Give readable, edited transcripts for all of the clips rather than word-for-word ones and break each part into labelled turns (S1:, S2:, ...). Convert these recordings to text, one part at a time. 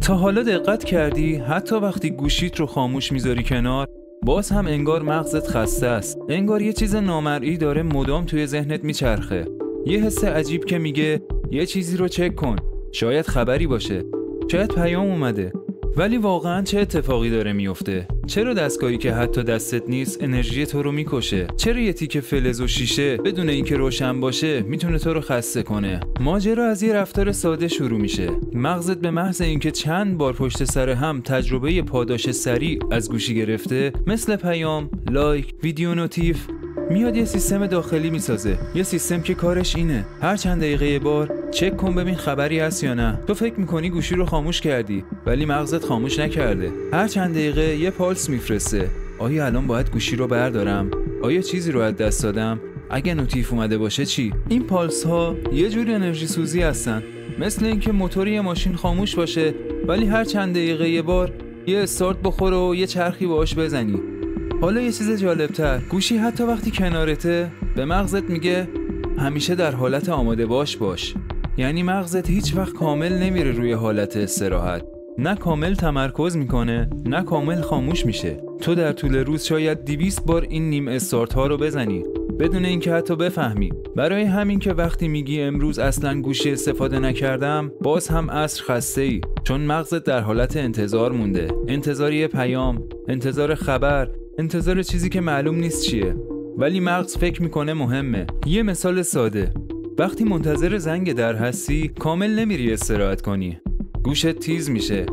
S1: تا حالا دقت کردی حتی وقتی گوشیت رو خاموش میذاری کنار، باز هم انگار مغزت خسته است. انگار یه چیز نامرئی داره مدام توی ذهنت میچرخه. یه حس عجیب که میگه یه چیزی رو چک کن، شاید خبری باشه، شاید پیام اومده. ولی واقعاً چه اتفاقی داره میفته؟ چرا دستگاهی که حتی دستت نیست انرژی تو رو میکشه؟ چرا یه تیکه فلز و شیشه بدون اینکه روشن باشه میتونه تو رو خسته کنه؟ ماجرا از یه رفتار ساده شروع میشه. مغزت به محض اینکه چند بار پشت سر هم تجربه پاداش سریع از گوشی گرفته، مثل پیام، لایک، ویدیو نوتیف، میاد یه سیستم داخلی میسازه. یه سیستم که کارش اینه هر چند دقیقه یه بار چک کن ببین خبری هست یا نه. تو فکر میکنی گوشی رو خاموش کردی ولی مغزت خاموش نکرده. هر چند دقیقه یه پالس میفرسته. آیا الان باید گوشی رو بردارم؟ آیا چیزی رو از دست دادم؟ اگه نوتیف اومده باشه چی؟ این پالس ها یه جوری انرژی سوزی هستن، مثل اینکه موتور یه ماشین خاموش باشه ولی هر چند دقیقه یه بار یه استارت بخوره و یه چرخی باهاش بزنی. حالا یه چیز جالبتر، گوشی حتی وقتی کنارته به مغزت میگه همیشه در حالت آماده باش. یعنی مغزت هیچ وقت کامل نمیره روی حالت استراحت، نه کامل تمرکز میکنه نه کامل خاموش میشه. تو در طول روز شاید 200 بار این نیم استارت ها رو بزنی بدون اینکه حتی بفهمی. برای همین که وقتی میگی امروز اصلا گوشی استفاده نکردم، باز هم عصر خسته ای، چون مغزت در حالت انتظار مونده. انتظار یه پیام، انتظار خبر، انتظار چیزی که معلوم نیست چیه ولی مغز فکر میکنه مهمه. یه مثال ساده، وقتی منتظر زنگ در هستی کامل نمیری استراحت کنی، گوشت تیز میشه.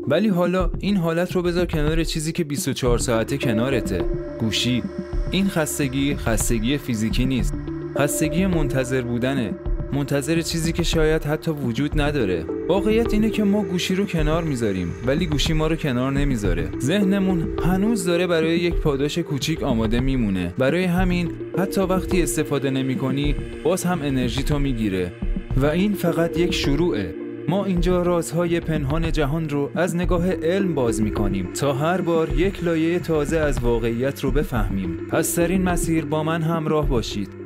S1: ولی حالا این حالت رو بذار کنار چیزی که 24 ساعته کنارته، گوشی. این خستگی فیزیکی نیست، خستگی منتظر بودنه، منتظر چیزی که شاید حتی وجود نداره. واقعیت اینه که ما گوشی رو کنار میذاریم ولی گوشی ما رو کنار نمیذاره. ذهنمون هنوز داره برای یک پاداش کوچیک آماده میمونه. برای همین حتی وقتی استفاده نمی‌کنی باز هم انرژی تو میگیره و این فقط یک شروعه. ما اینجا رازهای پنهان جهان رو از نگاه علم باز میکنیم تا هر بار یک لایه تازه از واقعیت رو بفهمیم. پس در این مسیر با من همراه باشید.